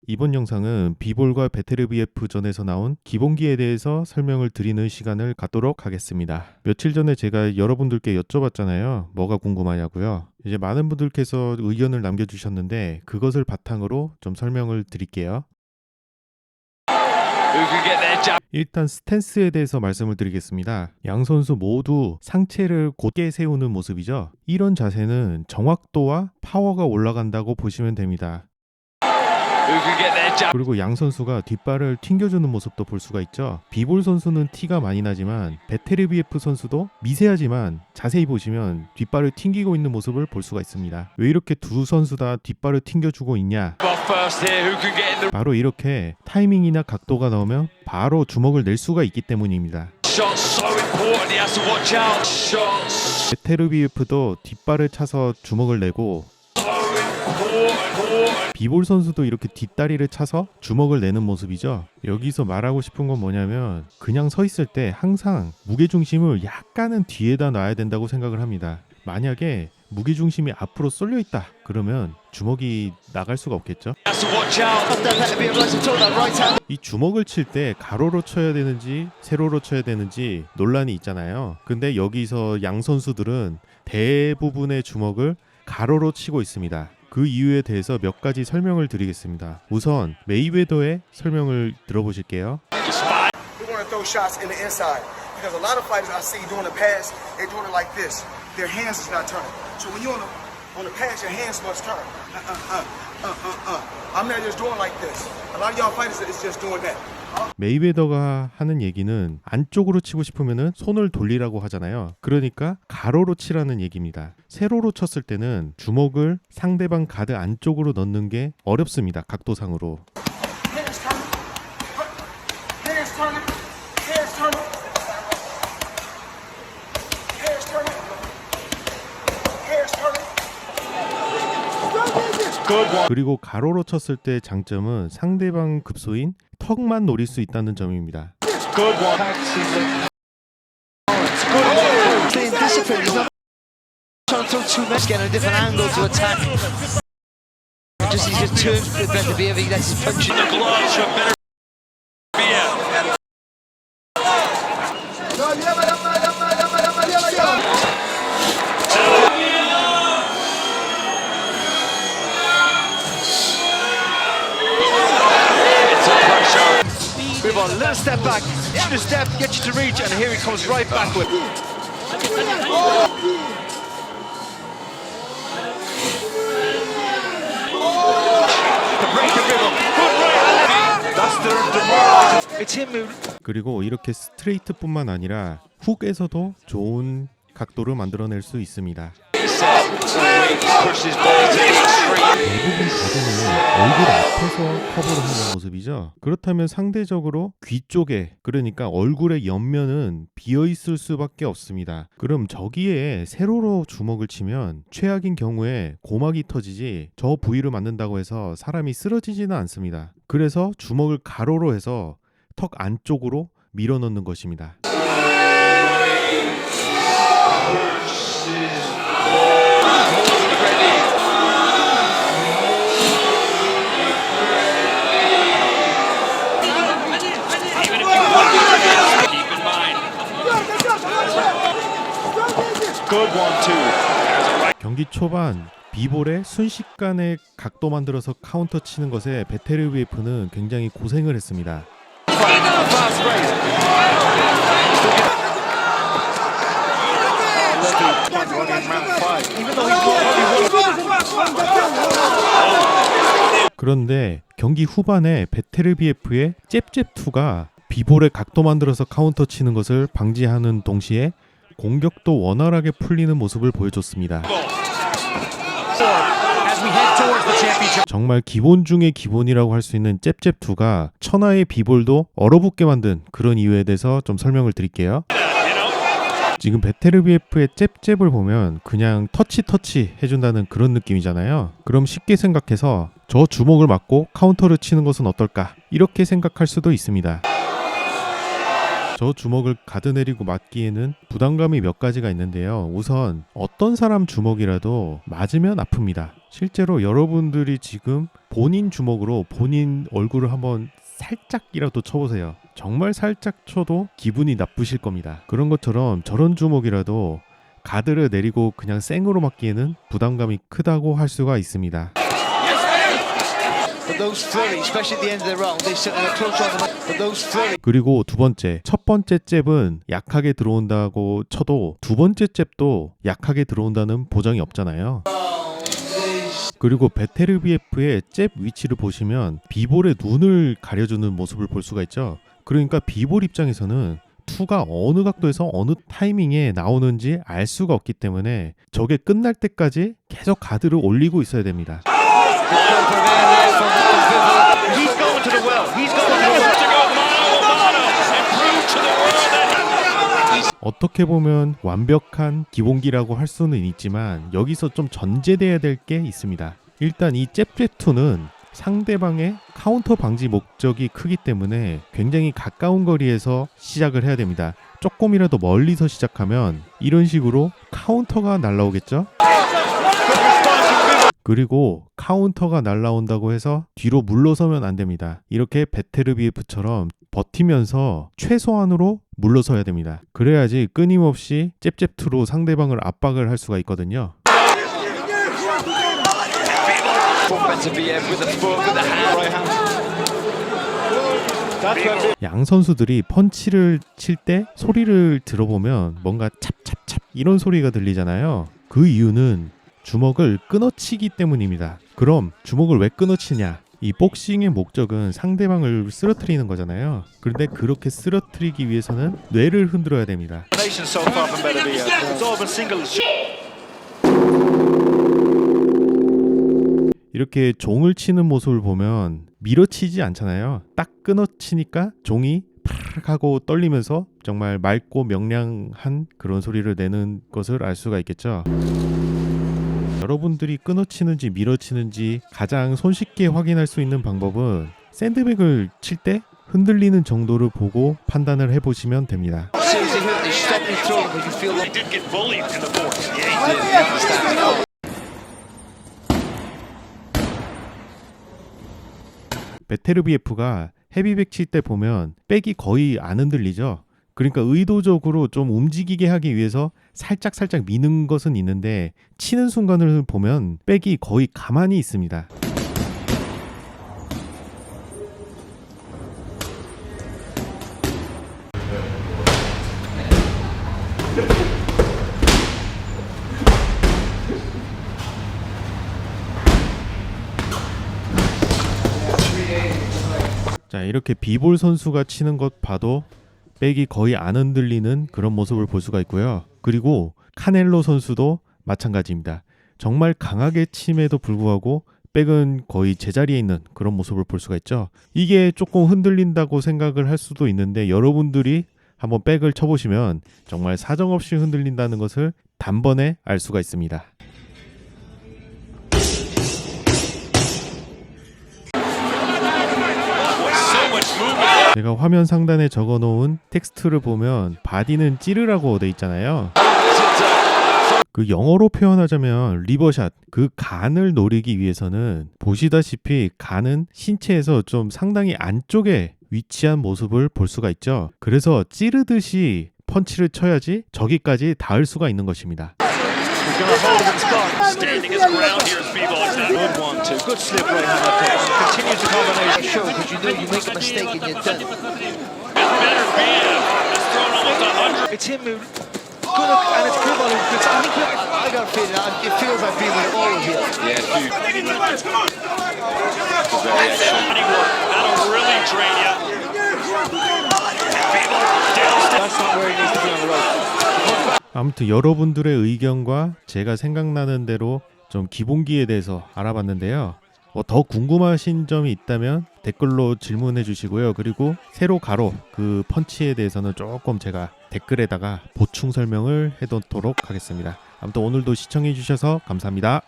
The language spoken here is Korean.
이번 영상은 비볼과 배테르비에프전에서 나온 기본기에 대해서 설명을 드리는 시간을 갖도록 하겠습니다. 며칠 전에 제가 여러분들께 여쭤봤잖아요. 뭐가 궁금하냐고요. 이제 많은 분들께서 의견을 남겨주셨는데 그것을 바탕으로 좀 설명을 드릴게요. 일단 스탠스에 대해서 말씀을 드리겠습니다. 양 선수 모두 상체를 곧게 세우는 모습이죠. 이런 자세는 정확도와 파워가 올라간다고 보시면 됩니다. 그리고 양 선수가 뒷발을 튕겨주는 모습도 볼 수가 있죠. 비볼 선수는 티가 많이 나지만 배테르비에프 선수도 미세하지만 자세히 보시면 뒷발을 튕기고 있는 모습을 볼 수가 있습니다. 왜 이렇게 두 선수 다 뒷발을 튕겨주고 있냐? 바로 이렇게 타이밍이나 각도가 나오면 바로 주먹을 낼 수가 있기 때문입니다. 배테르비에프도 뒷발을 차서 주먹을 내고 비볼 선수도 이렇게 뒷다리를 차서 주먹을 내는 모습이죠. 여기서 말하고 싶은 건 뭐냐면 그냥 서 있을 때 항상 무게중심을 약간은 뒤에다 놔야 된다고 생각을 합니다. 만약에 무게중심이 앞으로 쏠려 있다 그러면 주먹이 나갈 수가 없겠죠. 이 주먹을 칠 때 가로로 쳐야 되는지 세로로 쳐야 되는지 논란이 있잖아요. 근데 여기서 양 선수들은 대부분의 주먹을 가로로 치고 있습니다. 그 이유에 대해서 몇 가지 설명을 드리겠습니다. 우선 메이웨더의 설명을 들어보실게요. We're going to throw shots in the inside because a lot of fighters I see doing the pass, they're doing it like this. Their hands is not turning. So when you're on the pass, your hands must turn. I'm not just doing like this. A lot of y'all fighters is just doing that. 메이웨더가 하는 얘기는 안쪽으로 치고 싶으면은 손을 돌리라고 하잖아요. 그러니까 가로로 치라는 얘기입니다. 세로로 쳤을 때는 주먹을 상대방 가드 안쪽으로 넣는 게 어렵습니다. 각도상으로. Hands turning. Hands turning. Hands turning. Hands turning. Hands turning. 그리고 가로로 쳤을 때 장점은 상대방 급소인 턱만 노릴 수 있다는 점입니다. Good one. Staying disciplined. He's not trying to throw too much, getting a different angle to attack. Just he just turns for better behavior. He lets his punch in the gloves for better behavior. Move on, little step back, extra step, get you to reach, and here he comes right back with. To break the rhythm. Good right hand. That's the demoralizing. It's him who. 그리고 이렇게 스트레이트뿐만 아니라 훅에서도 좋은 각도를 만들어낼 수 있습니다. Pushes body to the extreme. 대부분 가드는 얼굴 앞에서 커버를 하는 모습이죠. 그렇다면 상대적으로 귀 쪽에, 그러니까 얼굴의 옆면은 비어있을 수밖에 없습니다. 그럼 저기에 세로로 주먹을 치면 최악인 경우에 고막이 터지지 저 부위를 맞는다고 해서 사람이 쓰러지지는 않습니다. 그래서 주먹을 가로로 해서 턱 안쪽으로 밀어넣는 것입니다. Good one too. 경기 초반 비볼의 순식간에 각도 만들어서 카운터 치는 것에 배테르비에프는 굉장히 고생을 했습니다. Fast race. Even though 그런데 경기 후반에 배테르비에프의 잽잽2가 비볼의 각도 만들어서 카운터 치는 것을 방지하는 동시에 공격도 원활하게 풀리는 모습을 보여줬습니다. as we head towards the championship. 정말 기본 중의 기본이라고 할 수 있는 잽잽2가 천하의 비볼도 얼어붙게 만든 그런 이유에 대해서 좀 설명을 드릴게요. 지금 배테르비에프의 잽잽을 보면 그냥 터치 해준다는 그런 느낌이잖아요. 그럼 쉽게 생각해서 저 주먹을 맞고 카운터를 치는 것은 어떨까? 이렇게 생각할 수도 있습니다. 저 주먹을 가드내리고 맞기에는 부담감이 몇 가지가 있는데요. 우선 어떤 사람 주먹이라도 맞으면 아픕니다. 실제로 여러분들이 지금 본인 주먹으로 본인 얼굴을 한번 살짝이라도 쳐보세요. 정말 살짝 쳐도 기분이 나쁘실 겁니다. 그런 것처럼 저런 주먹이라도 가드를 내리고 그냥 생으로 맞기에는 부담감이 크다고 할 수가 있습니다. But those flurries, especially at the end of the round, they certainly approach on them. But those flurries. 그리고 두 번째, 첫 번째 잽은 약하게 들어온다고 쳐도 두 번째 잽도 약하게 들어온다는 보장이 없잖아요. 그리고 베테르비에프의 잽 위치를 보시면 비볼의 눈을 가려주는 모습을 볼 수가 있죠. 그러니까 비볼 입장에서는 투가 어느 각도에서 어느 타이밍에 나오는지 알 수가 없기 때문에 저게 끝날 때까지 계속 가드를 올리고 있어야 됩니다. He's going to the well. He's going to the well. 어떻게 보면 완벽한 기본기라고 할 수는 있지만 여기서 좀 전제돼야 될 게 있습니다. 일단 이 잽2는 상대방의 카운터 방지 목적이 크기 때문에 굉장히 가까운 거리에서 시작을 해야 됩니다. 조금이라도 멀리서 시작하면 이런 식으로 카운터가 날라오겠죠? 그리고 카운터가 날라온다고 해서 뒤로 물러서면 안 됩니다. 이렇게 베테르비에프처럼 버티면서 최소한으로 물러서야 됩니다. 그래야지 끊임없이 잽잽투로 상대방을 압박을 할 수가 있거든요. 양 선수들이 펀치를 칠 때 소리를 들어보면 뭔가 찹찹찹 이런 소리가 들리잖아요. 그 이유는 주먹을 끊어치기 때문입니다. 그럼 주먹을 왜 끊어치냐? 이 복싱의 목적은 상대방을 쓰러뜨리는 거잖아요. 그런데 그렇게 쓰러뜨리기 위해서는 뇌를 흔들어야 됩니다. 이렇게 종을 치는 모습을 보면 밀어치지 않잖아요. 딱 끊어치니까 종이 파르르 하고 떨리면서 정말 맑고 명량한 그런 소리를 내는 것을 알 수가 있겠죠. 여러분들이 끊어치는지 밀어치는지 가장 손쉽게 확인할 수 있는 방법은 샌드백을 칠 때 흔들리는 정도를 보고 판단을 해보시면 됩니다. 베테르비에프가 헤비백 칠 때 보면 백이 거의 안 흔들리죠. 그러니까 의도적으로 좀 움직이게 하기 위해서 살짝 미는 것은 있는데 치는 순간을 보면 백이 거의 가만히 있습니다. 자, 이렇게 비볼 선수가 치는 것 봐도 백이 거의 안 흔들리는 그런 모습을 볼 수가 있고요. 그리고 카넬로 선수도 마찬가지입니다. 정말 강하게 침에도 불구하고 백은 거의 제자리에 있는 그런 모습을 볼 수가 있죠. 이게 조금 흔들린다고 생각을 할 수도 있는데 여러분들이 한번 백을 쳐보시면 정말 사정없이 흔들린다는 것을 단번에 알 수가 있습니다. 제가 화면 상단에 적어놓은 텍스트를 보면 바디는 찌르라고 돼 있잖아요. 그 영어로 표현하자면 리버샷, 그 간을 노리기 위해서는 보시다시피 간은 신체에서 좀 상당히 안쪽에 위치한 모습을 볼 수가 있죠. 그래서 찌르듯이 펀치를 쳐야지 저기까지 닿을 수가 있는 것입니다. Standing his ground here is Bivol. Good 1-2. Good slip right hand uppercut. Continues the combination. Sure, because you know you make a mistake and you're done. Beterbiev has thrown almost 100. It's him who. Good look, and it's Bivol who puts. I got a feeling. It feels like Bivol all here. Body work. That'll really drain you. Bivol still. That's not where he needs to be on the road. 아무튼 여러분들의 의견과 제가 생각나는 대로 좀 기본기에 대해서 알아봤는데요. 더 궁금하신 점이 있다면 댓글로 질문해 주시고요. 그리고 세로 가로 그 펀치에 대해서는 조금 제가 댓글에다가 보충 설명을 해놓도록 하겠습니다. 아무튼 오늘도 시청해 주셔서 감사합니다.